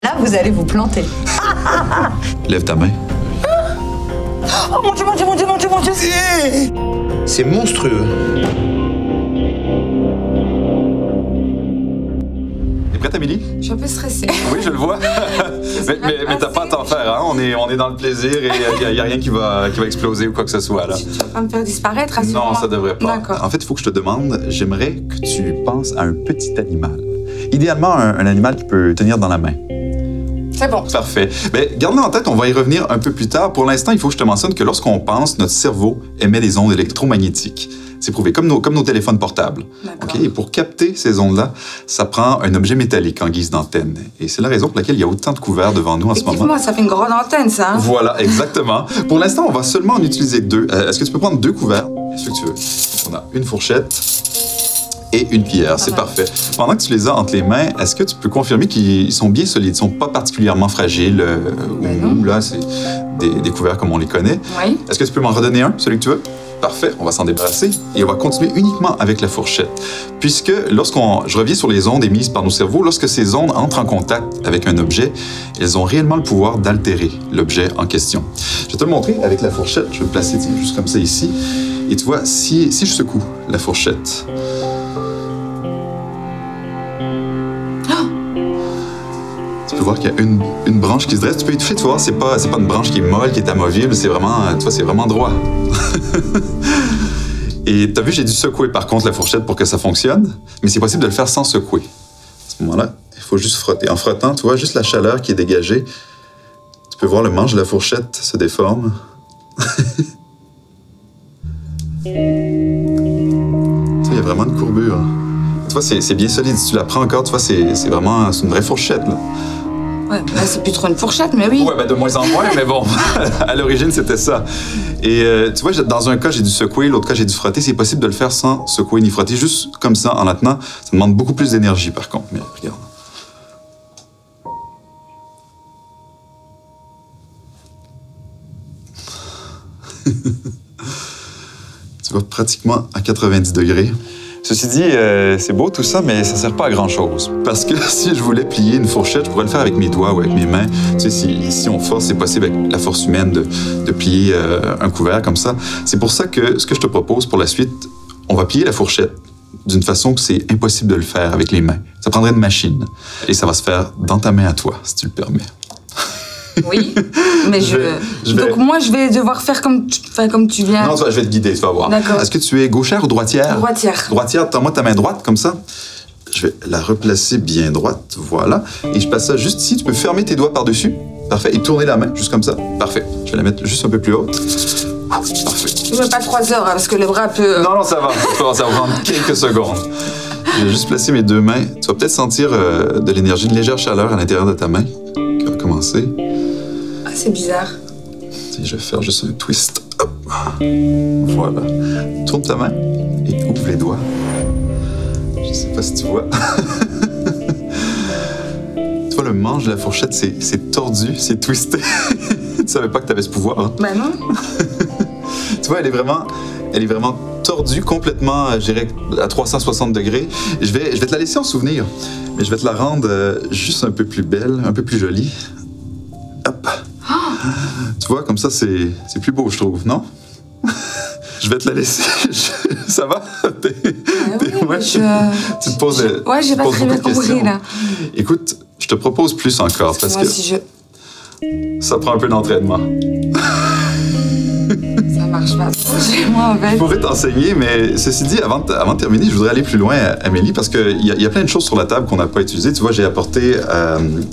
Là, vous allez vous planter. Lève ta main. Oh mon Dieu, mon Dieu, mon Dieu, mon Dieu, mon Dieu. C'est monstrueux. T'es prête, Amélie? Je suis un peu stressée. Oui, je le vois. mais t'as pas à t'en faire, hein? On est dans le plaisir et il n'y a rien qui va exploser ou quoi que ce soit, là. Tu vas pas me faire disparaître à ce moment? Non, ça devrait pas. D'accord. En fait, il faut que je te demande, j'aimerais que tu penses à un petit animal. Idéalement, un animal qui peut tenir dans la main. C'est bon. Parfait. Mais garde-le en tête, on va y revenir un peu plus tard. Pour l'instant, il faut que je te mentionne que lorsqu'on pense, notre cerveau émet des ondes électromagnétiques. C'est prouvé, comme nos téléphones portables. Okay? Et pour capter ces ondes-là, ça prend un objet métallique en guise d'antenne. Et c'est la raison pour laquelle il y a autant de couverts devant nous en ce moment. Effectivement, ça fait une grande antenne, ça. Hein? Voilà, exactement. Pour l'instant, on va seulement en utiliser deux. Est-ce que tu peux prendre deux couverts? Est-ce que tu veux? On a une fourchette et une cuillère, c'est parfait. Pendant que tu les as entre les mains, est-ce que tu peux confirmer qu'ils sont bien solides, ils ne sont pas particulièrement fragiles ou là, c'est des couverts comme on les connaît? Oui. Est-ce que tu peux m'en redonner un, celui que tu veux? Parfait, on va s'en débarrasser et on va continuer uniquement avec la fourchette. Puisque je reviens sur les ondes émises par nos cerveaux, lorsque ces ondes entrent en contact avec un objet, elles ont réellement le pouvoir d'altérer l'objet en question. Je vais te le montrer avec la fourchette, je vais le placer juste comme ça ici. Et tu vois, si je secoue la fourchette, tu peux voir qu'il y a une branche qui se dresse. Tu peux étouffer, tu vois, c'est pas une branche qui est molle, qui est amovible, c'est vraiment, tu vois, c'est vraiment droit. Et t'as vu, j'ai dû secouer par contre la fourchette pour que ça fonctionne, mais c'est possible de le faire sans secouer. À ce moment-là, il faut juste frotter. En frottant, tu vois, juste la chaleur qui est dégagée, tu peux voir le manche de la fourchette se déforme. Tu vois, il y a vraiment une courbure. Tu vois, c'est bien solide. Si tu la prends encore, tu vois, c'est une vraie fourchette, là. Ouais, là, c'est plus trop une fourchette, mais oui. Ouais, ben de moins en moins, mais bon, à l'origine, c'était ça. Et tu vois, dans un cas, j'ai dû secouer, l'autre cas, j'ai dû frotter. C'est possible de le faire sans secouer ni frotter, juste comme ça, en la tenant. Ça demande beaucoup plus d'énergie, par contre. Mais regarde. Tu vois, pratiquement à 90 degrés. Ceci dit, c'est beau tout ça, mais ça sert pas à grand-chose. Parce que si je voulais plier une fourchette, je pourrais le faire avec mes doigts ou avec mes mains. Tu sais, si on force, c'est possible avec la force humaine de plier un couvert comme ça. C'est pour ça que ce que je te propose pour la suite, on va plier la fourchette d'une façon que c'est impossible de le faire avec les mains. Ça prendrait une machine. Et ça va se faire dans ta main à toi, si tu le permets. Oui, mais donc moi, je vais devoir faire comme tu viens. Non, je vais te guider, tu vas voir. D'accord. Est-ce que tu es gauchère ou droitière? Droitière. Droitière, tends-moi ta main droite, comme ça. Je vais la replacer bien droite, voilà. Et je passe ça juste ici. Tu peux fermer tes doigts par-dessus. Parfait. Et tourner la main, juste comme ça. Parfait. Je vais la mettre juste un peu plus haute. Parfait. Je veux pas 3 heures, hein, parce que le bras peut... Non, ça va. Ça va prendre quelques secondes. Je vais juste placer mes deux mains. Tu vas peut-être sentir de l'énergie, une légère chaleur à l'intérieur de ta main qui va commencer. Ah, c'est bizarre. Je vais faire juste un twist. Hop. Voilà. Tourne ta main et ouvre les doigts. Je sais pas si tu vois. Tu vois, le manche de la fourchette, c'est tordu, c'est twisté. Tu savais pas que tu avais ce pouvoir. Hein? Ben non. Tu vois, elle est vraiment tordue, complètement, je dirais, à 360 degrés. Je vais te la laisser en souvenir, mais je vais te la rendre juste un peu plus belle, un peu plus jolie. Hop. Tu vois, comme ça, c'est plus beau, je trouve, non? Je vais te la laisser. Ça va? Tu te poses ouais, j'ai pas très bien compris, là. Écoute, je te propose plus encore, parce que ça prend un peu d'entraînement. Ça marche pas trop chez moi, en fait. Je pourrais t'enseigner, mais ceci dit, avant de terminer, je voudrais aller plus loin, Amélie, parce qu'il y a plein de choses sur la table qu'on n'a pas utilisées. Tu vois, j'ai apporté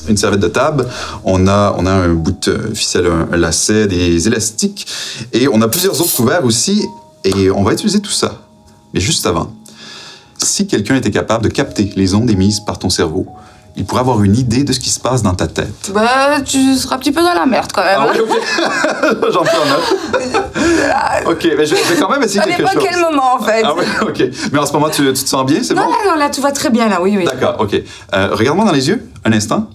une serviette de table, on a un bout de ficelle, un lacet, des élastiques, et on a plusieurs autres couverts aussi, et on va utiliser tout ça. Mais juste avant, si quelqu'un était capable de capter les ondes émises par ton cerveau, il pourrait avoir une idée de ce qui se passe dans ta tête. Bah, tu seras un petit peu dans la merde, quand même. Ah oui, OK. J'en prends note. OK, mais je vais quand même essayer quelque chose. À quel moment, en fait? Ah oui, OK. Mais en ce moment, tu te sens bien, c'est bon? Non, là, tout va très bien, là, oui. D'accord, OK. Regarde-moi dans les yeux, un instant.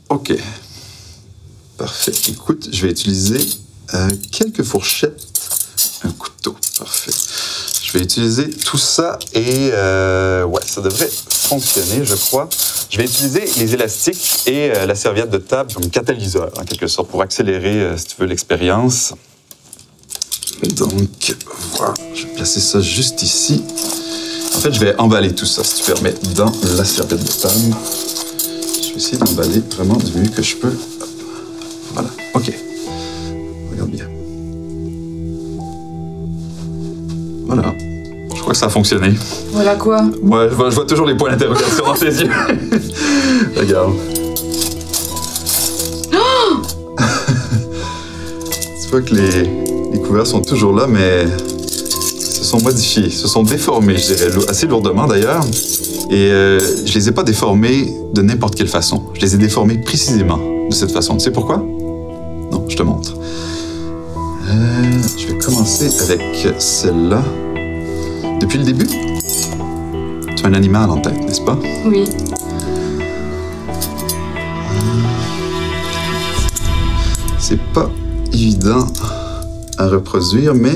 OK. Parfait. Écoute, je vais utiliser quelques fourchettes, un couteau. Parfait. Je vais utiliser tout ça et ouais, ça devrait fonctionner, je crois. Je vais utiliser les élastiques et la serviette de table comme catalyseur, en quelque sorte, pour accélérer, si tu veux, l'expérience. Donc, voilà, je vais placer ça juste ici. En fait, je vais emballer tout ça, si tu permets, dans la serviette de table. Je vais essayer d'emballer vraiment du mieux que je peux. Voilà, OK. Regarde bien. Voilà. Je crois que ça a fonctionné. Voilà quoi? Ouais, je vois toujours les points d'interrogation dans tes yeux. Regarde. Oh! Tu vois que les couverts sont toujours là, mais se sont modifiés, se sont déformés, je dirais, assez lourdement d'ailleurs. Et je les ai pas déformés de n'importe quelle façon. Je les ai déformés précisément de cette façon. Tu sais pourquoi? Non, je te montre. Je vais commencer avec celle-là. Depuis le début, tu as un animal en tête, n'est-ce pas? Oui. C'est pas évident à reproduire, mais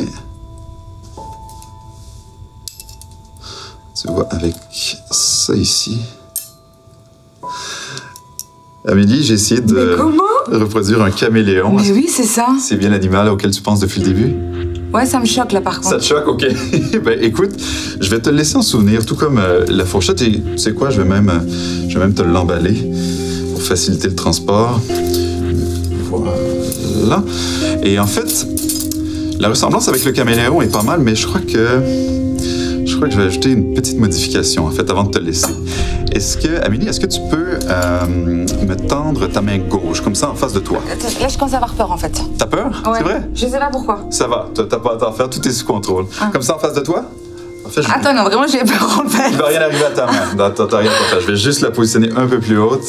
tu vois, avec ça ici. Amélie, j'ai essayé de reproduire un caméléon. Mais oui, c'est ça. C'est bien l'animal auquel tu penses depuis le début? Ouais, ça me choque là par contre. Ça te choque, OK. Ben écoute, je vais te le laisser en souvenir, tout comme la fourchette. Et tu sais quoi, je vais même te l'emballer pour faciliter le transport. Voilà. Et en fait, la ressemblance avec le caméléon est pas mal, mais je crois que je vais ajouter une petite modification, en fait, avant de te laisser. Amélie, est-ce que tu peux me tendre ta main gauche, comme ça, en face de toi? Là, je commence à avoir peur, en fait. T'as peur? Ouais. C'est vrai? Je sais pas pourquoi. Ça va, t'as pas à t'en faire, tout est sous contrôle. Ah. Comme ça, en face de toi? En fait, Attends, non, vraiment, j'ai peur, en fait. Il va rien arriver à ta main. Non, t'as rien à faire. Je vais juste la positionner un peu plus haute.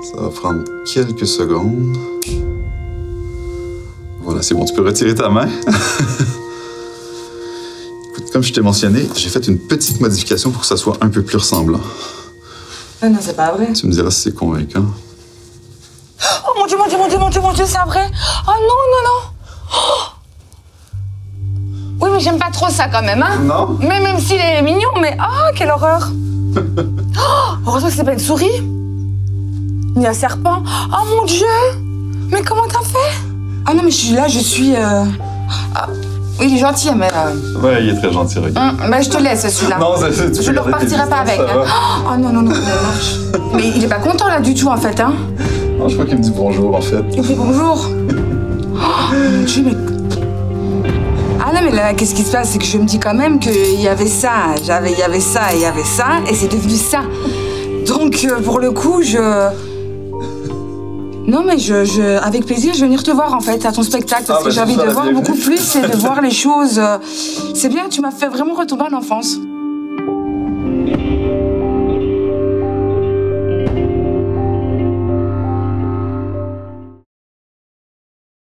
Ça va prendre quelques secondes. Voilà, c'est bon, tu peux retirer ta main. Écoute, comme je t'ai mentionné, j'ai fait une petite modification pour que ça soit un peu plus ressemblant. Ah non, c'est pas vrai. Tu me diras si c'est convaincant. Oh mon Dieu, mon Dieu, mon Dieu, mon Dieu, mon Dieu, c'est un vrai. Oh non, non, non. Oh. Oui, mais j'aime pas trop ça quand même, hein? Non? Mais même s'il est mignon, mais oh, quelle horreur. Oh, heureusement que c'est pas une souris. Ni un serpent. Oh mon Dieu. Mais comment t'as fait? Ah non, mais je suis là, je suis... Ah, oui, il est gentil, mais... Ouais, il est très gentil, regarde. Bah, je te laisse, celui-là. Non, je ne repartirai pas avec. Hein. Oh non, non, non, ça marche. Mais il est pas content, là, du tout, en fait, hein? Non, je crois qu'il me dit bonjour, en fait. Il me dit bonjour. Oh, mon Dieu, mais... Ah non, mais là, qu'est-ce qui se passe? C'est que je me dis quand même qu'il y avait ça, il y avait ça et il y avait ça, et c'est devenu ça. Donc, pour le coup, Non, mais avec plaisir, je vais venir te voir, en fait, à ton spectacle, parce que j'ai envie de voir beaucoup plus et de voir les choses. C'est bien, tu m'as fait vraiment retomber en enfance.